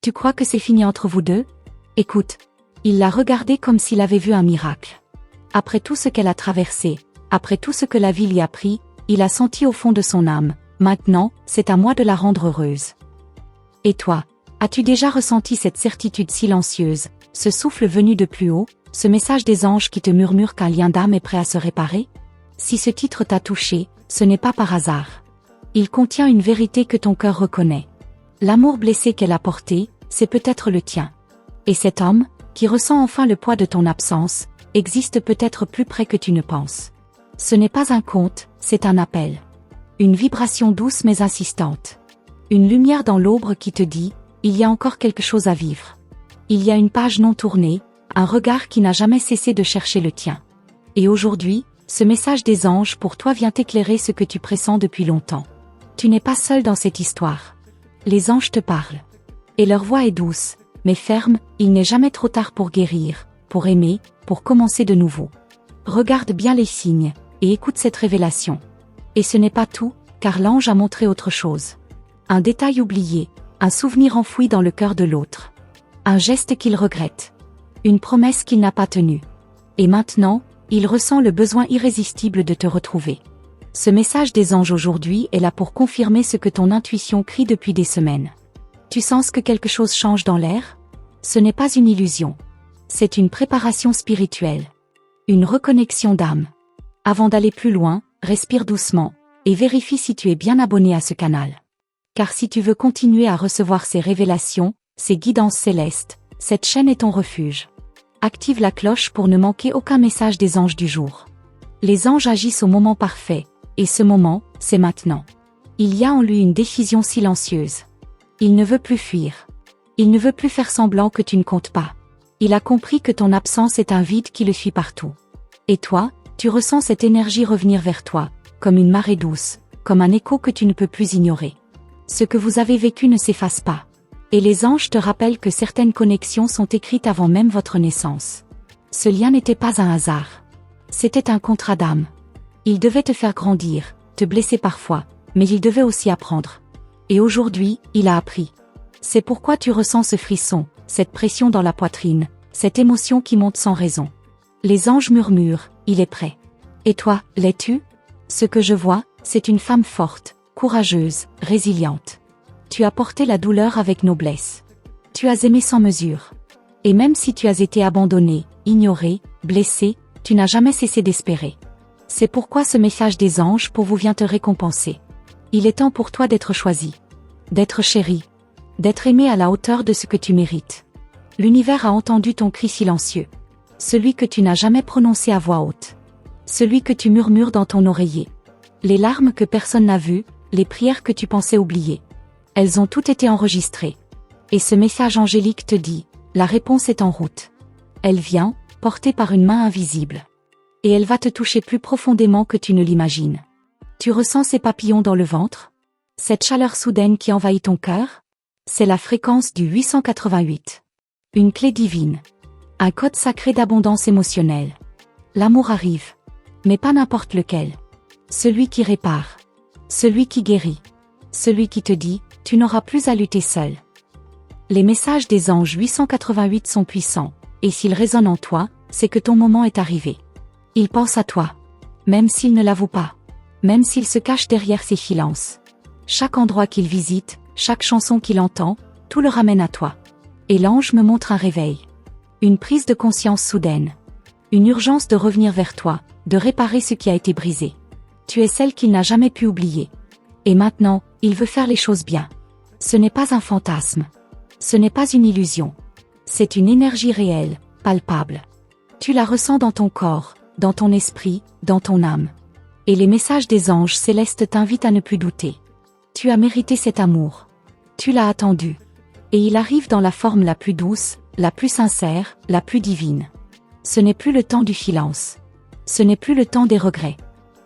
Tu crois que c'est fini entre vous deux? Écoute. Il l'a regardée comme s'il avait vu un miracle. Après tout ce qu'elle a traversé, après tout ce que la vie lui a pris, il a senti au fond de son âme, maintenant, c'est à moi de la rendre heureuse. Et toi, as-tu déjà ressenti cette certitude silencieuse, ce souffle venu de plus haut, ce message des anges qui te murmure qu'un lien d'âme est prêt à se réparer? Si ce titre t'a touché, ce n'est pas par hasard. Il contient une vérité que ton cœur reconnaît. L'amour blessé qu'elle a porté, c'est peut-être le tien. Et cet homme, qui ressent enfin le poids de ton absence, existe peut-être plus près que tu ne penses. Ce n'est pas un conte, c'est un appel. Une vibration douce mais insistante. Une lumière dans l'ombre qui te dit, il y a encore quelque chose à vivre. Il y a une page non tournée, un regard qui n'a jamais cessé de chercher le tien. Et aujourd'hui, ce message des anges pour toi vient éclairer ce que tu pressens depuis longtemps. Tu n'es pas seul dans cette histoire. Les anges te parlent. Et leur voix est douce, mais ferme, il n'est jamais trop tard pour guérir, pour aimer, pour commencer de nouveau. Regarde bien les signes, et écoute cette révélation. Et ce n'est pas tout, car l'ange a montré autre chose. Un détail oublié, un souvenir enfoui dans le cœur de l'autre. Un geste qu'il regrette. Une promesse qu'il n'a pas tenue. Et maintenant, il ressent le besoin irrésistible de te retrouver. Ce message des anges aujourd'hui est là pour confirmer ce que ton intuition crie depuis des semaines. Tu sens que quelque chose change dans l'air? Ce n'est pas une illusion. C'est une préparation spirituelle. Une reconnexion d'âme. Avant d'aller plus loin, respire doucement, et vérifie si tu es bien abonné à ce canal. Car si tu veux continuer à recevoir ces révélations, ces guidances célestes, cette chaîne est ton refuge. Active la cloche pour ne manquer aucun message des anges du jour. Les anges agissent au moment parfait, et ce moment, c'est maintenant. Il y a en lui une décision silencieuse. Il ne veut plus fuir. Il ne veut plus faire semblant que tu ne comptes pas. Il a compris que ton absence est un vide qui le suit partout. Et toi, tu ressens cette énergie revenir vers toi, comme une marée douce, comme un écho que tu ne peux plus ignorer. Ce que vous avez vécu ne s'efface pas. Et les anges te rappellent que certaines connexions sont écrites avant même votre naissance. Ce lien n'était pas un hasard. C'était un contrat d'âme. Il devait te faire grandir, te blesser parfois, mais il devait aussi apprendre. Et aujourd'hui, il a appris. C'est pourquoi tu ressens ce frisson, cette pression dans la poitrine, cette émotion qui monte sans raison. Les anges murmurent, il est prêt. Et toi, l'es-tu? Ce que je vois, c'est une femme forte, courageuse, résiliente. Tu as porté la douleur avec noblesse. Tu as aimé sans mesure. Et même si tu as été abandonné, ignoré, blessé, tu n'as jamais cessé d'espérer. C'est pourquoi ce message des anges pour vous vient te récompenser. Il est temps pour toi d'être choisi, d'être chéri, d'être aimé à la hauteur de ce que tu mérites. L'univers a entendu ton cri silencieux. Celui que tu n'as jamais prononcé à voix haute. Celui que tu murmures dans ton oreiller. Les larmes que personne n'a vues, les prières que tu pensais oublier. Elles ont toutes été enregistrées. Et ce message angélique te dit, la réponse est en route. Elle vient, portée par une main invisible. Et elle va te toucher plus profondément que tu ne l'imagines. Tu ressens ces papillons dans le ventre? Cette chaleur soudaine qui envahit ton cœur? C'est la fréquence du 888. Une clé divine. Un code sacré d'abondance émotionnelle. L'amour arrive. Mais pas n'importe lequel. Celui qui répare. Celui qui guérit. Celui qui te dit, tu n'auras plus à lutter seul. Les messages des anges 888 sont puissants, et s'ils résonnent en toi, c'est que ton moment est arrivé. Ils pensent à toi. Même s'ils ne l'avouent pas. Même s'ils se cachent derrière ses silences. Chaque endroit qu'il visite, chaque chanson qu'il entend, tout le ramène à toi. Et l'ange me montre un réveil. Une prise de conscience soudaine. Une urgence de revenir vers toi, de réparer ce qui a été brisé. Tu es celle qu'il n'a jamais pu oublier. Et maintenant, il veut faire les choses bien. Ce n'est pas un fantasme. Ce n'est pas une illusion. C'est une énergie réelle, palpable. Tu la ressens dans ton corps, dans ton esprit, dans ton âme. Et les messages des anges célestes t'invitent à ne plus douter. Tu as mérité cet amour. Tu l'as attendu. Et il arrive dans la forme la plus douce, la plus sincère, la plus divine. Ce n'est plus le temps du silence. Ce n'est plus le temps des regrets.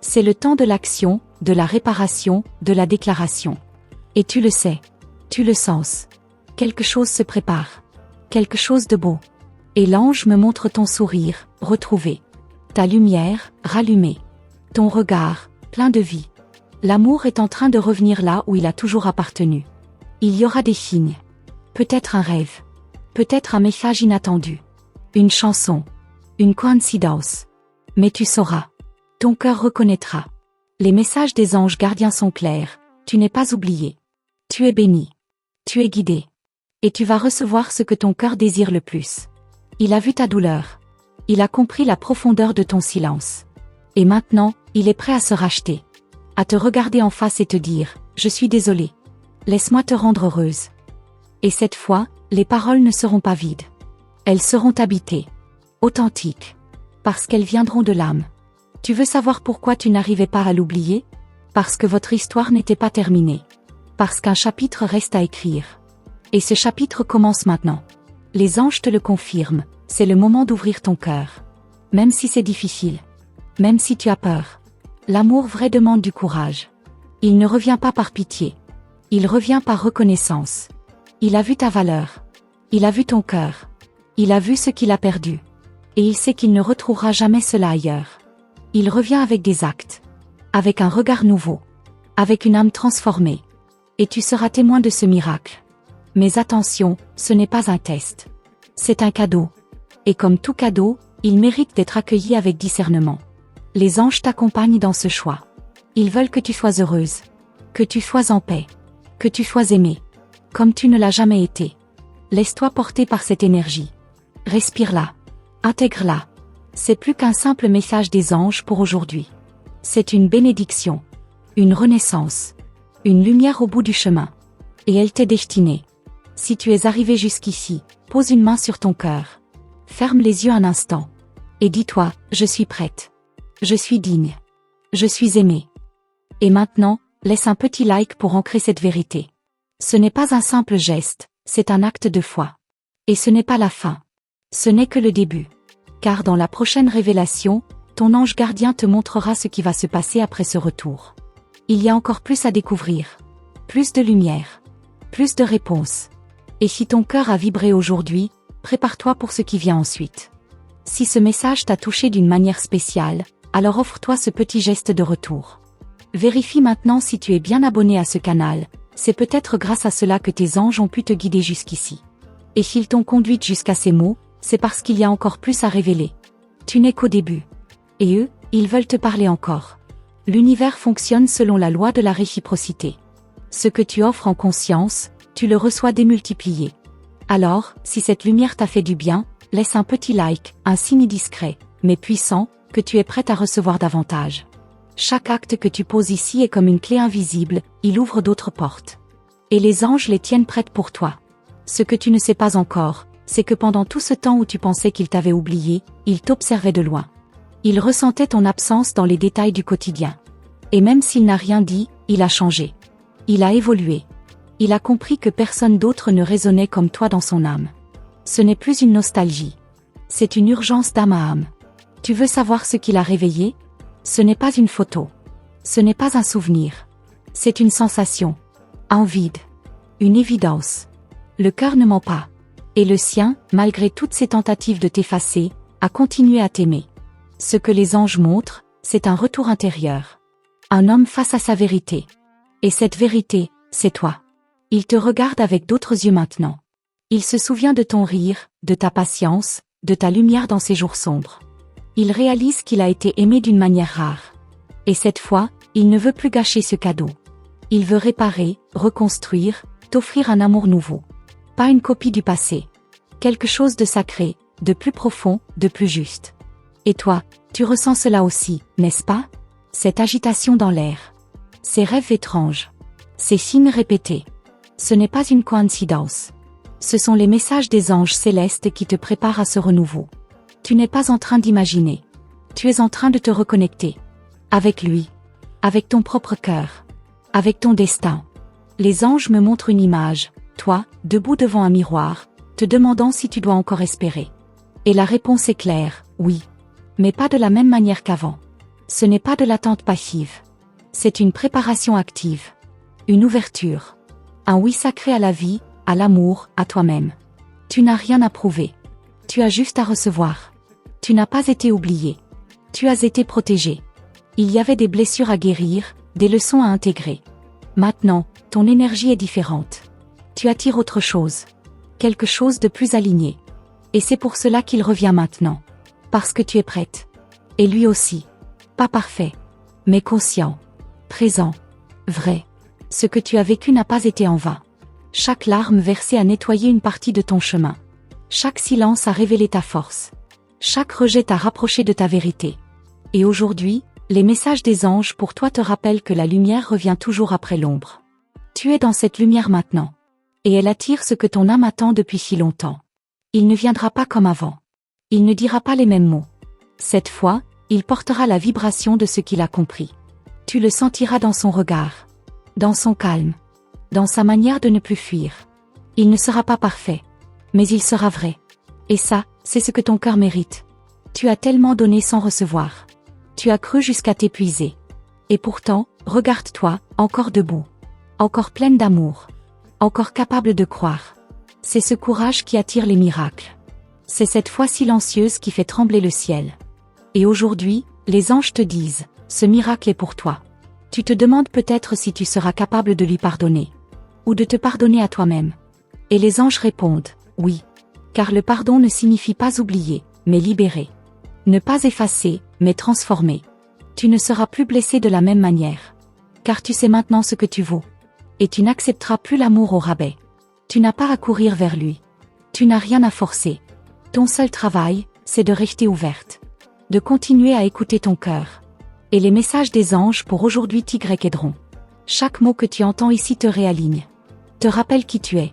C'est le temps de l'action, de la réparation, de la déclaration. Et tu le sais. Tu le sens. Quelque chose se prépare. Quelque chose de beau. Et l'ange me montre ton sourire, retrouvé. Ta lumière, rallumée. Ton regard, plein de vie. L'amour est en train de revenir là où il a toujours appartenu. Il y aura des signes. Peut-être un rêve. Peut-être un message inattendu. Une chanson. Une coïncidence. Mais tu sauras. Ton cœur reconnaîtra. Les messages des anges gardiens sont clairs. Tu n'es pas oublié. Tu es béni. Tu es guidé. Et tu vas recevoir ce que ton cœur désire le plus. Il a vu ta douleur. Il a compris la profondeur de ton silence. Et maintenant, il est prêt à se racheter. À te regarder en face et te dire, je suis désolé. Laisse-moi te rendre heureuse. Et cette fois, les paroles ne seront pas vides. Elles seront habitées. Authentiques. Parce qu'elles viendront de l'âme. Tu veux savoir pourquoi tu n'arrivais pas à l'oublier? Parce que votre histoire n'était pas terminée. Parce qu'un chapitre reste à écrire. Et ce chapitre commence maintenant. Les anges te le confirment, c'est le moment d'ouvrir ton cœur. Même si c'est difficile. Même si tu as peur. L'amour vrai demande du courage. Il ne revient pas par pitié. Il revient par reconnaissance. Il a vu ta valeur. Il a vu ton cœur. Il a vu ce qu'il a perdu. Et il sait qu'il ne retrouvera jamais cela ailleurs. Il revient avec des actes. Avec un regard nouveau. Avec une âme transformée. Et tu seras témoin de ce miracle. Mais attention, ce n'est pas un test. C'est un cadeau. Et comme tout cadeau, il mérite d'être accueilli avec discernement. Les anges t'accompagnent dans ce choix. Ils veulent que tu sois heureuse. Que tu sois en paix. Que tu sois aimée. Comme tu ne l'as jamais été. Laisse-toi porter par cette énergie. Respire-la. Intègre-la. C'est plus qu'un simple message des anges pour aujourd'hui. C'est une bénédiction. Une renaissance. Une lumière au bout du chemin. Et elle t'est destinée. Si tu es arrivé jusqu'ici, pose une main sur ton cœur. Ferme les yeux un instant. Et dis-toi, je suis prête. Je suis digne. Je suis aimée. Et maintenant, laisse un petit like pour ancrer cette vérité. Ce n'est pas un simple geste, c'est un acte de foi. Et ce n'est pas la fin. Ce n'est que le début. Car dans la prochaine révélation, ton ange gardien te montrera ce qui va se passer après ce retour. Il y a encore plus à découvrir. Plus de lumière. Plus de réponses. Et si ton cœur a vibré aujourd'hui, prépare-toi pour ce qui vient ensuite. Si ce message t'a touché d'une manière spéciale, alors offre-toi ce petit geste de retour. Vérifie maintenant si tu es bien abonné à ce canal, c'est peut-être grâce à cela que tes anges ont pu te guider jusqu'ici. Et s'ils t'ont conduite jusqu'à ces mots, c'est parce qu'il y a encore plus à révéler. Tu n'es qu'au début. Et eux, ils veulent te parler encore. L'univers fonctionne selon la loi de la réciprocité. Ce que tu offres en conscience, tu le reçois démultiplié. Alors, si cette lumière t'a fait du bien, laisse un petit like, un signe discret, mais puissant, que tu es prête à recevoir davantage. Chaque acte que tu poses ici est comme une clé invisible, il ouvre d'autres portes. Et les anges les tiennent prêtes pour toi. Ce que tu ne sais pas encore, c'est que pendant tout ce temps où tu pensais qu'ils t'avaient oublié, ils t'observaient de loin. Ils ressentaient ton absence dans les détails du quotidien. Et même s'il n'a rien dit, il a changé. Il a évolué. Il a compris que personne d'autre ne résonnait comme toi dans son âme. Ce n'est plus une nostalgie. C'est une urgence d'âme à âme. Tu veux savoir ce qu'il a réveillé? Ce n'est pas une photo. Ce n'est pas un souvenir. C'est une sensation. Un vide. Une évidence. Le cœur ne ment pas. Et le sien, malgré toutes ses tentatives de t'effacer, a continué à t'aimer. Ce que les anges montrent, c'est un retour intérieur. Un homme face à sa vérité. Et cette vérité, c'est toi. Il te regarde avec d'autres yeux maintenant. Il se souvient de ton rire, de ta patience, de ta lumière dans ces jours sombres. Il réalise qu'il a été aimé d'une manière rare. Et cette fois, il ne veut plus gâcher ce cadeau. Il veut réparer, reconstruire, t'offrir un amour nouveau. Pas une copie du passé. Quelque chose de sacré, de plus profond, de plus juste. Et toi, tu ressens cela aussi, n'est-ce pas? Cette agitation dans l'air. Ces rêves étranges. Ces signes répétés. Ce n'est pas une coïncidence. Ce sont les messages des anges célestes qui te préparent à ce renouveau. Tu n'es pas en train d'imaginer. Tu es en train de te reconnecter. Avec lui. Avec ton propre cœur. Avec ton destin. Les anges me montrent une image, toi, debout devant un miroir, te demandant si tu dois encore espérer. Et la réponse est claire, oui. Mais pas de la même manière qu'avant. Ce n'est pas de l'attente passive. C'est une préparation active. Une ouverture. Un oui sacré à la vie, à l'amour, à toi-même. Tu n'as rien à prouver. Tu as juste à recevoir. Tu n'as pas été oublié. Tu as été protégé. Il y avait des blessures à guérir, des leçons à intégrer. Maintenant, ton énergie est différente. Tu attires autre chose. quelque chose de plus aligné. Et c'est pour cela qu'il revient maintenant. Parce que tu es prête. Et lui aussi. Pas parfait. Mais conscient. Présent. Vrai. Ce que tu as vécu n'a pas été en vain. Chaque larme versée a nettoyé une partie de ton chemin. Chaque silence a révélé ta force. Chaque rejet t'a rapproché de ta vérité. Et aujourd'hui, les messages des anges pour toi te rappellent que la lumière revient toujours après l'ombre. Tu es dans cette lumière maintenant. Et elle attire ce que ton âme attend depuis si longtemps. Il ne viendra pas comme avant. Il ne dira pas les mêmes mots. Cette fois, il portera la vibration de ce qu'il a compris. Tu le sentiras dans son regard. Dans son calme. Dans sa manière de ne plus fuir. Il ne sera pas parfait. Mais il sera vrai. Et ça, c'est ce que ton cœur mérite. Tu as tellement donné sans recevoir. Tu as cru jusqu'à t'épuiser. Et pourtant, regarde-toi, encore debout. Encore pleine d'amour. Encore capable de croire. C'est ce courage qui attire les miracles. C'est cette foi silencieuse qui fait trembler le ciel. Et aujourd'hui, les anges te disent, ce miracle est pour toi. Tu te demandes peut-être si tu seras capable de lui pardonner. Ou de te pardonner à toi-même. Et les anges répondent, oui. Car le pardon ne signifie pas oublier, mais libérer. Ne pas effacer, mais transformer. Tu ne seras plus blessé de la même manière. Car tu sais maintenant ce que tu vaux. Et tu n'accepteras plus l'amour au rabais. Tu n'as pas à courir vers lui. Tu n'as rien à forcer. Ton seul travail, c'est de rester ouverte. De continuer à écouter ton cœur. Et les messages des anges pour aujourd'hui Tigre-Kédron. Chaque mot que tu entends ici te réaligne. Te rappelle qui tu es.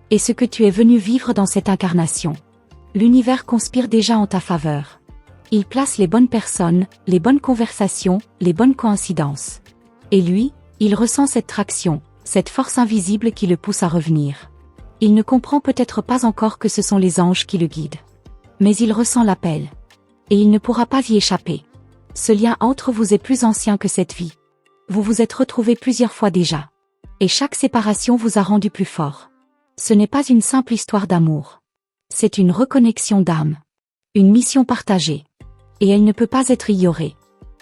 Et ce que tu es venu vivre dans cette incarnation. L'univers conspire déjà en ta faveur. Il place les bonnes personnes, les bonnes conversations, les bonnes coïncidences. Et lui, il ressent cette traction, cette force invisible qui le pousse à revenir. Il ne comprend peut-être pas encore que ce sont les anges qui le guident. Mais il ressent l'appel. Et il ne pourra pas y échapper. Ce lien entre vous est plus ancien que cette vie. Vous vous êtes retrouvés plusieurs fois déjà. Et chaque séparation vous a rendu plus fort. Ce n'est pas une simple histoire d'amour. C'est une reconnexion d'âme. Une mission partagée. Et elle ne peut pas être ignorée.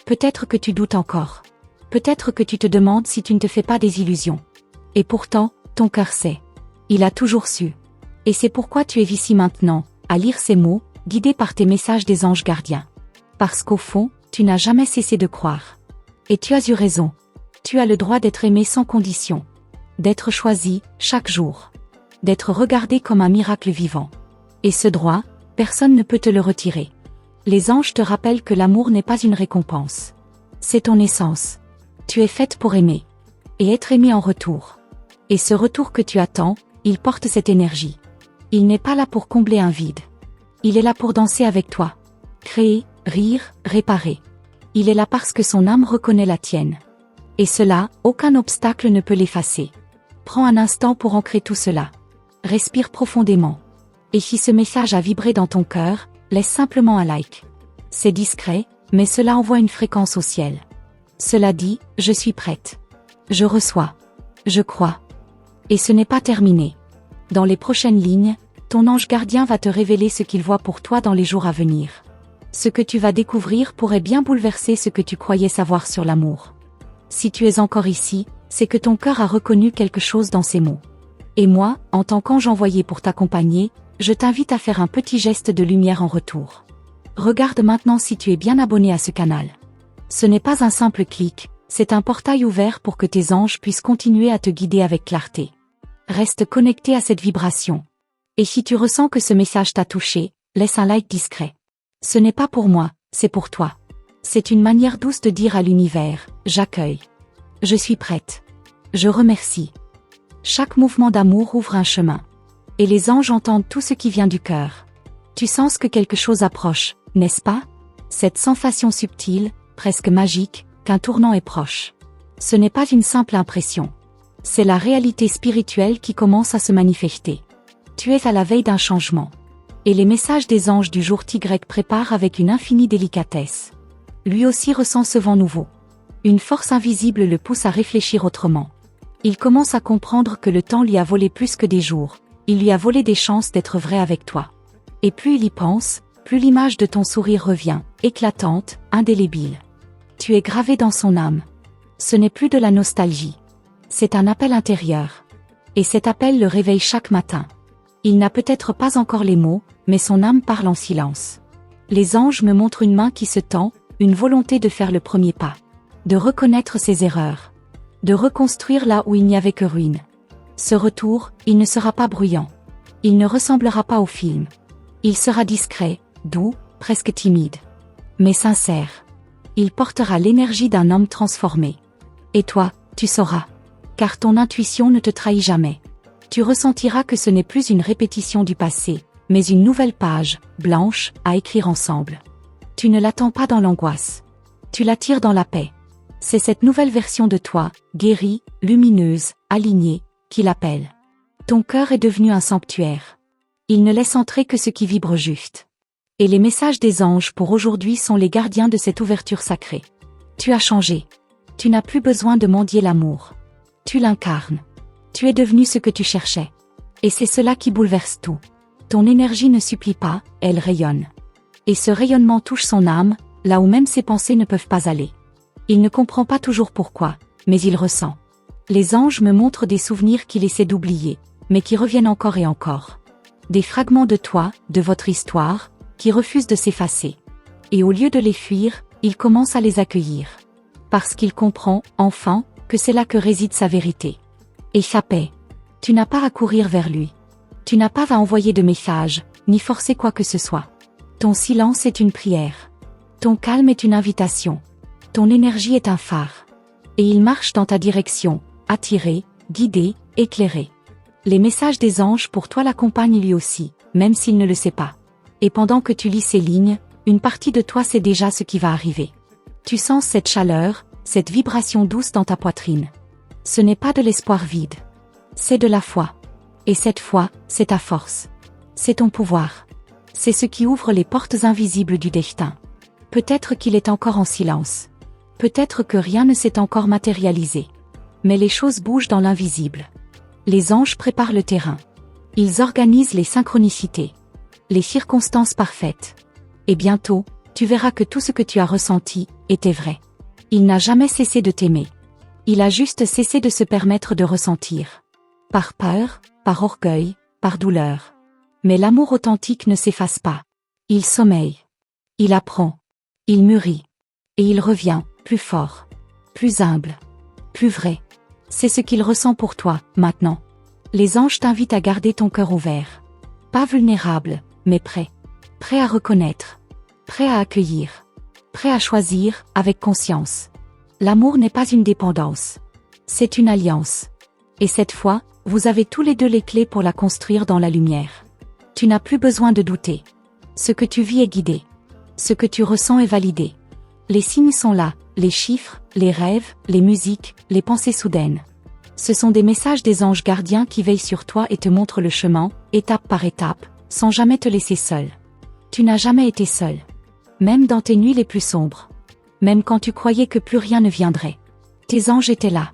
Peut-être que tu doutes encore. Peut-être que tu te demandes si tu ne te fais pas des illusions. Et pourtant, ton cœur sait. Il a toujours su. Et c'est pourquoi tu es ici maintenant, à lire ces mots, guidé par tes messages des anges gardiens. Parce qu'au fond, tu n'as jamais cessé de croire. Et tu as eu raison. Tu as le droit d'être aimé sans condition. D'être choisi, chaque jour. D'être regardé comme un miracle vivant. Et ce droit, personne ne peut te le retirer. Les anges te rappellent que l'amour n'est pas une récompense. C'est ton essence. Tu es faite pour aimer. Et être aimé en retour. Et ce retour que tu attends, il porte cette énergie. Il n'est pas là pour combler un vide. Il est là pour danser avec toi. Créer, rire, réparer. Il est là parce que son âme reconnaît la tienne. Et cela, aucun obstacle ne peut l'effacer. Prends un instant pour ancrer tout cela. Respire profondément. Et si ce message a vibré dans ton cœur, laisse simplement un like. C'est discret, mais cela envoie une fréquence au ciel. Cela dit, je suis prête. Je reçois. Je crois. Et ce n'est pas terminé. Dans les prochaines lignes, ton ange gardien va te révéler ce qu'il voit pour toi dans les jours à venir. Ce que tu vas découvrir pourrait bien bouleverser ce que tu croyais savoir sur l'amour. Si tu es encore ici, c'est que ton cœur a reconnu quelque chose dans ces mots. Et moi, en tant qu'ange envoyé pour t'accompagner, je t'invite à faire un petit geste de lumière en retour. Regarde maintenant si tu es bien abonné à ce canal. Ce n'est pas un simple clic, c'est un portail ouvert pour que tes anges puissent continuer à te guider avec clarté. Reste connecté à cette vibration. Et si tu ressens que ce message t'a touché, laisse un like discret. Ce n'est pas pour moi, c'est pour toi. C'est une manière douce de dire à l'univers, j'accueille. Je suis prête. Je remercie. Chaque mouvement d'amour ouvre un chemin. Et les anges entendent tout ce qui vient du cœur. Tu sens que quelque chose approche, n'est-ce pas? Cette sensation subtile, presque magique, qu'un tournant est proche. Ce n'est pas une simple impression. C'est la réalité spirituelle qui commence à se manifester. Tu es à la veille d'un changement. Et les messages des anges du jour Y préparent avec une infinie délicatesse. Lui aussi ressent ce vent nouveau. Une force invisible le pousse à réfléchir autrement. Il commence à comprendre que le temps lui a volé plus que des jours. Il lui a volé des chances d'être vrai avec toi. Et plus il y pense, plus l'image de ton sourire revient, éclatante, indélébile. Tu es gravé dans son âme. Ce n'est plus de la nostalgie. C'est un appel intérieur. Et cet appel le réveille chaque matin. Il n'a peut-être pas encore les mots, mais son âme parle en silence. Les anges me montrent une main qui se tend, une volonté de faire le premier pas. De reconnaître ses erreurs. De reconstruire là où il n'y avait que ruine. Ce retour, il ne sera pas bruyant. Il ne ressemblera pas au film. Il sera discret, doux, presque timide. Mais sincère. Il portera l'énergie d'un homme transformé. Et toi, tu sauras. Car ton intuition ne te trahit jamais. Tu ressentiras que ce n'est plus une répétition du passé, mais une nouvelle page, blanche, à écrire ensemble. Tu ne l'attends pas dans l'angoisse. Tu l'attires dans la paix. C'est cette nouvelle version de toi, guérie, lumineuse, alignée, qui l'appelle. Ton cœur est devenu un sanctuaire. Il ne laisse entrer que ce qui vibre juste. Et les messages des anges pour aujourd'hui sont les gardiens de cette ouverture sacrée. Tu as changé. Tu n'as plus besoin de mendier l'amour. Tu l'incarnes. Tu es devenu ce que tu cherchais. Et c'est cela qui bouleverse tout. Ton énergie ne supplie pas, elle rayonne. Et ce rayonnement touche son âme, là où même ses pensées ne peuvent pas aller. Il ne comprend pas toujours pourquoi, mais il ressent. Les anges me montrent des souvenirs qu'il essaie d'oublier, mais qui reviennent encore et encore. Des fragments de toi, de votre histoire, qui refusent de s'effacer. Et au lieu de les fuir, il commence à les accueillir. Parce qu'il comprend, enfin, que c'est là que réside sa vérité. Échappez. Tu n'as pas à courir vers lui. Tu n'as pas à envoyer de messages, ni forcer quoi que ce soit. Ton silence est une prière. Ton calme est une invitation. Ton énergie est un phare. Et il marche dans ta direction, attiré, guidé, éclairé. Les messages des anges pour toi l'accompagnent lui aussi, même s'il ne le sait pas. Et pendant que tu lis ces lignes, une partie de toi sait déjà ce qui va arriver. Tu sens cette chaleur, cette vibration douce dans ta poitrine. Ce n'est pas de l'espoir vide. C'est de la foi. Et cette foi, c'est ta force. C'est ton pouvoir. C'est ce qui ouvre les portes invisibles du destin. Peut-être qu'il est encore en silence. Peut-être que rien ne s'est encore matérialisé. Mais les choses bougent dans l'invisible. Les anges préparent le terrain. Ils organisent les synchronicités. Les circonstances parfaites. Et bientôt, tu verras que tout ce que tu as ressenti était vrai. Il n'a jamais cessé de t'aimer. Il a juste cessé de se permettre de ressentir. Par peur, par orgueil, par douleur. Mais l'amour authentique ne s'efface pas. Il sommeille. Il apprend. Il mûrit. Et il revient, plus fort. Plus humble. Plus vrai. C'est ce qu'il ressent pour toi, maintenant. Les anges t'invitent à garder ton cœur ouvert. Pas vulnérable, mais prêt. Prêt à reconnaître. Prêt à accueillir. Prêt à choisir, avec conscience. L'amour n'est pas une dépendance. C'est une alliance. Et cette fois, vous avez tous les deux les clés pour la construire dans la lumière. Tu n'as plus besoin de douter. Ce que tu vis est guidé. Ce que tu ressens est validé. Les signes sont là, les chiffres, les rêves, les musiques, les pensées soudaines. Ce sont des messages des anges gardiens qui veillent sur toi et te montrent le chemin, étape par étape, sans jamais te laisser seul. Tu n'as jamais été seul. Même dans tes nuits les plus sombres. Même quand tu croyais que plus rien ne viendrait. Tes anges étaient là.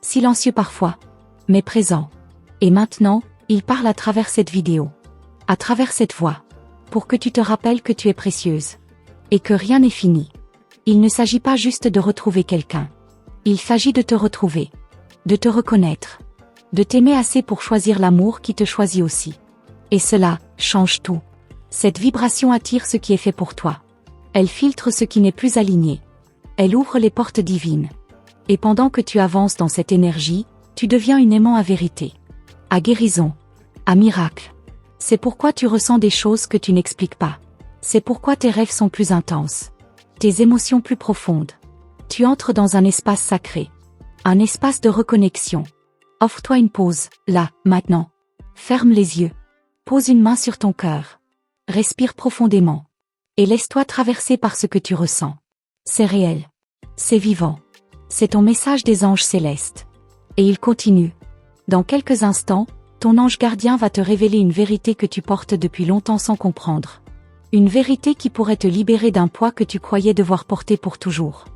Silencieux parfois. Mais présents. Et maintenant, ils parlent à travers cette vidéo. À travers cette voix. Pour que tu te rappelles que tu es précieuse. Et que rien n'est fini. Il ne s'agit pas juste de retrouver quelqu'un. Il s'agit de te retrouver. De te reconnaître. De t'aimer assez pour choisir l'amour qui te choisit aussi. Et cela, change tout. Cette vibration attire ce qui est fait pour toi. Elle filtre ce qui n'est plus aligné. Elle ouvre les portes divines. Et pendant que tu avances dans cette énergie, tu deviens une aimant à vérité. À guérison. À miracle. C'est pourquoi tu ressens des choses que tu n'expliques pas. C'est pourquoi tes rêves sont plus intenses. Tes émotions plus profondes. Tu entres dans un espace sacré. Un espace de reconnexion. Offre-toi une pause, là, maintenant. Ferme les yeux. Pose une main sur ton cœur. Respire profondément. Et laisse-toi traverser par ce que tu ressens. C'est réel. C'est vivant. C'est ton message des anges célestes. Et il continue. Dans quelques instants, ton ange gardien va te révéler une vérité que tu portes depuis longtemps sans comprendre. Une vérité qui pourrait te libérer d'un poids que tu croyais devoir porter pour toujours.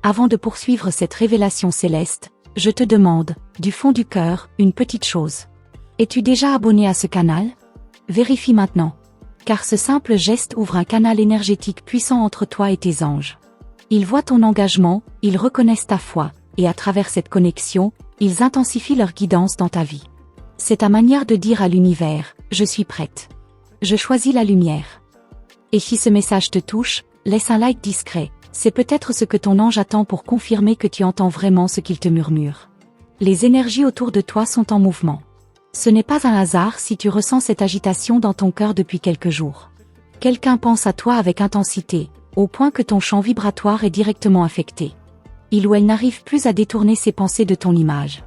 Avant de poursuivre cette révélation céleste, je te demande, du fond du cœur, une petite chose. Es-tu déjà abonné à ce canal ? Vérifie maintenant. Car ce simple geste ouvre un canal énergétique puissant entre toi et tes anges. Ils voient ton engagement, ils reconnaissent ta foi, et à travers cette connexion, ils intensifient leur guidance dans ta vie. C'est ta manière de dire à l'univers, je suis prête. Je choisis la lumière. Et si ce message te touche, laisse un like discret, c'est peut-être ce que ton ange attend pour confirmer que tu entends vraiment ce qu'il te murmure. Les énergies autour de toi sont en mouvement. Ce n'est pas un hasard si tu ressens cette agitation dans ton cœur depuis quelques jours. Quelqu'un pense à toi avec intensité, au point que ton champ vibratoire est directement affecté. Il ou elle n'arrive plus à détourner ses pensées de ton image.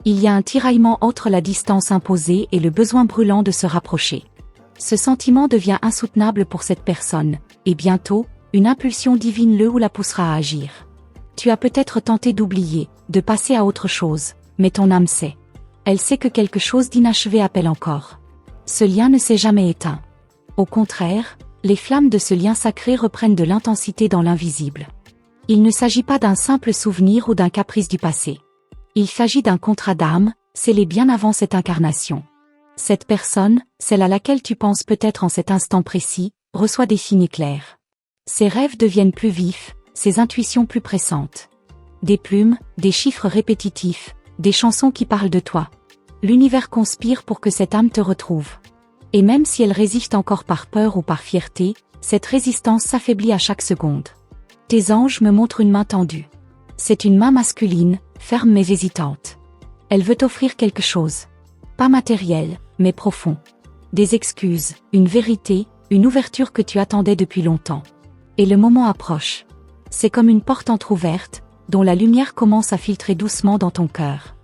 Il y a un tiraillement entre la distance imposée et le besoin brûlant de se rapprocher. Ce sentiment devient insoutenable pour cette personne, et bientôt, une impulsion divine le ou la poussera à agir. Tu as peut-être tenté d'oublier, de passer à autre chose, mais ton âme sait. Elle sait que quelque chose d'inachevé appelle encore. Ce lien ne s'est jamais éteint. Au contraire, les flammes de ce lien sacré reprennent de l'intensité dans l'invisible. Il ne s'agit pas d'un simple souvenir ou d'un caprice du passé. Il s'agit d'un contrat d'âme, scellé bien avant cette incarnation. Cette personne, celle à laquelle tu penses peut-être en cet instant précis, reçoit des signes clairs. Ses rêves deviennent plus vifs, ses intuitions plus pressantes. Des plumes, des chiffres répétitifs, des chansons qui parlent de toi. L'univers conspire pour que cette âme te retrouve. Et même si elle résiste encore par peur ou par fierté, cette résistance s'affaiblit à chaque seconde. Tes anges me montrent une main tendue. C'est une main masculine, ferme mais hésitante. Elle veut t'offrir quelque chose. Pas matériel, mais profond. Des excuses, une vérité, une ouverture que tu attendais depuis longtemps. Et le moment approche. C'est comme une porte entr'ouverte, dont la lumière commence à filtrer doucement dans ton cœur.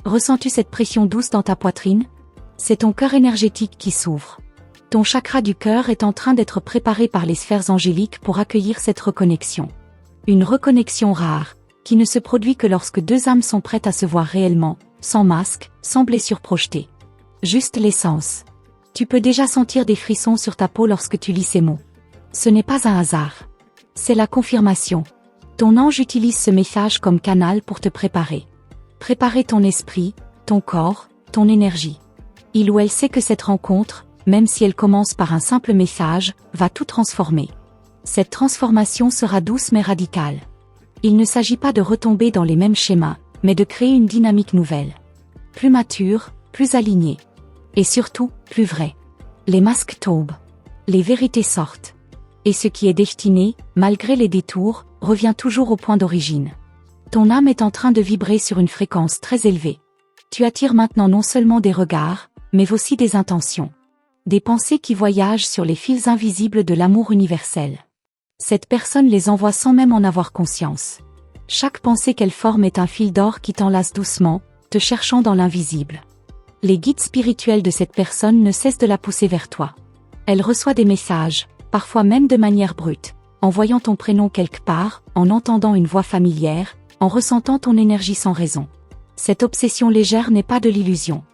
Ressens-tu cette pression douce dans ta poitrine? C'est ton cœur énergétique qui s'ouvre. Ton chakra du cœur est en train d'être préparé par les sphères angéliques pour accueillir cette reconnexion. Une reconnexion rare, qui ne se produit que lorsque deux âmes sont prêtes à se voir réellement, sans masque, sans blessure projetée. Juste l'essence. Tu peux déjà sentir des frissons sur ta peau lorsque tu lis ces mots. Ce n'est pas un hasard. C'est la confirmation. Ton ange utilise ce message comme canal pour te préparer. Préparer ton esprit, ton corps, ton énergie. Il ou elle sait que cette rencontre, même si elle commence par un simple message, va tout transformer. Cette transformation sera douce mais radicale. Il ne s'agit pas de retomber dans les mêmes schémas, mais de créer une dynamique nouvelle. Plus mature, plus alignée. Et surtout, plus vraie. Les masques tombent. Les vérités sortent. Et ce qui est destiné, malgré les détours, revient toujours au point d'origine. Ton âme est en train de vibrer sur une fréquence très élevée. Tu attires maintenant non seulement des regards, mais aussi des intentions. Des pensées qui voyagent sur les fils invisibles de l'amour universel. Cette personne les envoie sans même en avoir conscience. Chaque pensée qu'elle forme est un fil d'or qui t'enlace doucement, te cherchant dans l'invisible. Les guides spirituels de cette personne ne cessent de la pousser vers toi. Elle reçoit des messages, parfois même de manière brute, en voyant ton prénom quelque part, en entendant une voix familière, en ressentant ton énergie sans raison. Cette obsession légère n'est pas de l'illusion.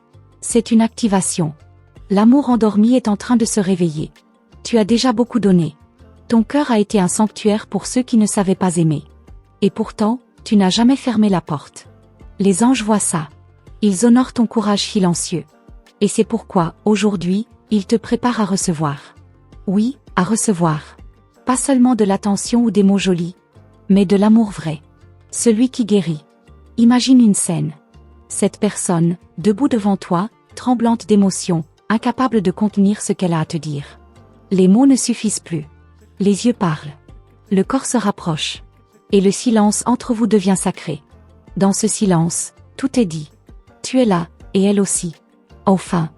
C'est une activation. L'amour endormi est en train de se réveiller. Tu as déjà beaucoup donné. Ton cœur a été un sanctuaire pour ceux qui ne savaient pas aimer. Et pourtant, tu n'as jamais fermé la porte. Les anges voient ça. Ils honorent ton courage silencieux. Et c'est pourquoi, aujourd'hui, ils te préparent à recevoir. Oui, à recevoir. Pas seulement de l'attention ou des mots jolis, mais de l'amour vrai. Celui qui guérit. Imagine une scène. Cette personne, debout devant toi, tremblante d'émotion, incapable de contenir ce qu'elle a à te dire. Les mots ne suffisent plus. Les yeux parlent. Le corps se rapproche. Et le silence entre vous devient sacré. Dans ce silence, tout est dit. Tu es là, et elle aussi. Enfin.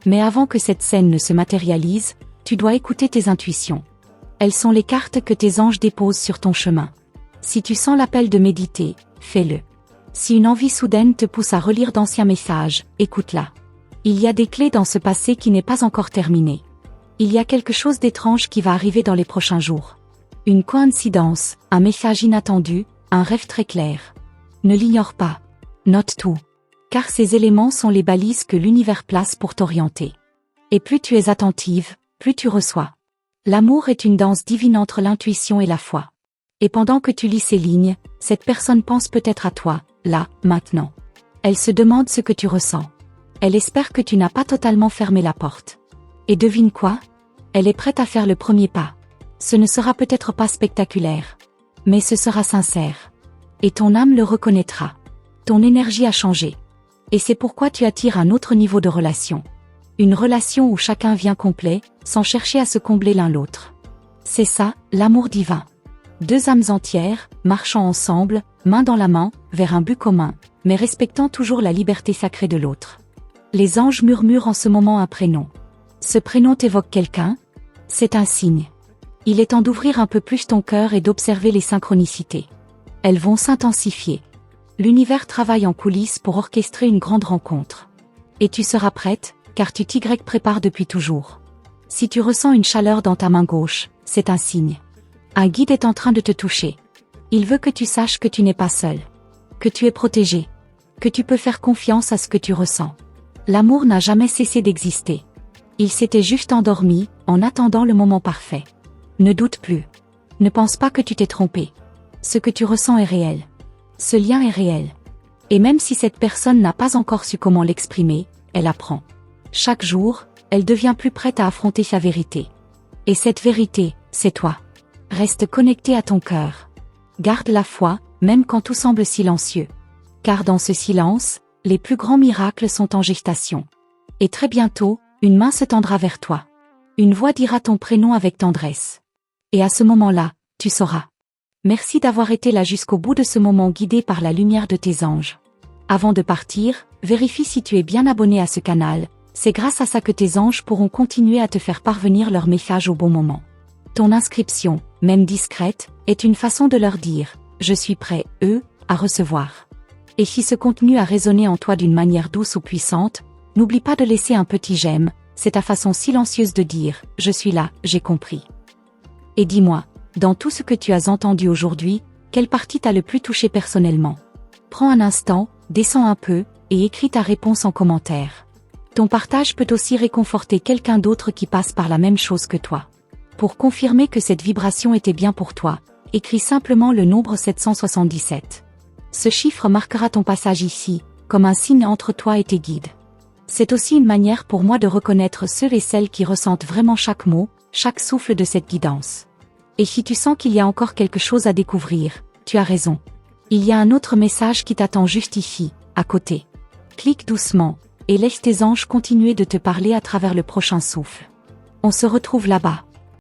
Mais avant que cette scène ne se matérialise, tu dois écouter tes intuitions. Elles sont les cartes que tes anges déposent sur ton chemin. Si tu sens l'appel de méditer, fais-le. Si une envie soudaine te pousse à relire d'anciens messages, écoute-la. Il y a des clés dans ce passé qui n'est pas encore terminé. Il y a quelque chose d'étrange qui va arriver dans les prochains jours. Une coïncidence, un message inattendu, un rêve très clair. Ne l'ignore pas. Note tout. Car ces éléments sont les balises que l'univers place pour t'orienter. Et plus tu es attentive, plus tu reçois. L'amour est une danse divine entre l'intuition et la foi. Et pendant que tu lis ces lignes, cette personne pense peut-être à toi, là, maintenant. Elle se demande ce que tu ressens. Elle espère que tu n'as pas totalement fermé la porte. Et devine quoi? Elle est prête à faire le premier pas. Ce ne sera peut-être pas spectaculaire. Mais ce sera sincère. Et ton âme le reconnaîtra. Ton énergie a changé. Et c'est pourquoi tu attires un autre niveau de relation. Une relation où chacun vient complet, sans chercher à se combler l'un l'autre. C'est ça, l'amour divin. Deux âmes entières, marchant ensemble, main dans la main, vers un but commun, mais respectant toujours la liberté sacrée de l'autre. Les anges murmurent en ce moment un prénom. Ce prénom t'évoque quelqu'un? C'est un signe. Il est temps d'ouvrir un peu plus ton cœur et d'observer les synchronicités. Elles vont s'intensifier. L'univers travaille en coulisses pour orchestrer une grande rencontre. Et tu seras prête, car tu t'y prépares depuis toujours. Si tu ressens une chaleur dans ta main gauche, c'est un signe. Un guide est en train de te toucher. Il veut que tu saches que tu n'es pas seul. Que tu es protégé. Que tu peux faire confiance à ce que tu ressens. L'amour n'a jamais cessé d'exister. Il s'était juste endormi, en attendant le moment parfait. Ne doute plus. Ne pense pas que tu t'es trompé. Ce que tu ressens est réel. Ce lien est réel. Et même si cette personne n'a pas encore su comment l'exprimer, elle apprend. Chaque jour, elle devient plus prête à affronter sa vérité. Et cette vérité, c'est toi. Reste connecté à ton cœur. Garde la foi, même quand tout semble silencieux. Car dans ce silence, les plus grands miracles sont en gestation. Et très bientôt, une main se tendra vers toi. Une voix dira ton prénom avec tendresse. Et à ce moment-là, tu sauras. Merci d'avoir été là jusqu'au bout de ce moment guidé par la lumière de tes anges. Avant de partir, vérifie si tu es bien abonné à ce canal, c'est grâce à ça que tes anges pourront continuer à te faire parvenir leurs messages au bon moment. Ton inscription, même discrète, est une façon de leur dire « Je suis prêt, à recevoir ». Et si ce contenu a résonné en toi d'une manière douce ou puissante, n'oublie pas de laisser un petit j'aime, c'est ta façon silencieuse de dire « Je suis là, j'ai compris ». Et dis-moi, dans tout ce que tu as entendu aujourd'hui, quelle partie t'a le plus touché personnellement? Prends un instant, descends un peu, et écris ta réponse en commentaire. Ton partage peut aussi réconforter quelqu'un d'autre qui passe par la même chose que toi. Pour confirmer que cette vibration était bien pour toi, écris simplement le nombre 777. Ce chiffre marquera ton passage ici, comme un signe entre toi et tes guides. C'est aussi une manière pour moi de reconnaître ceux et celles qui ressentent vraiment chaque mot, chaque souffle de cette guidance. Et si tu sens qu'il y a encore quelque chose à découvrir, tu as raison. Il y a un autre message qui t'attend juste ici, à côté. Clique doucement, et laisse tes anges continuer de te parler à travers le prochain souffle. On se retrouve là-bas.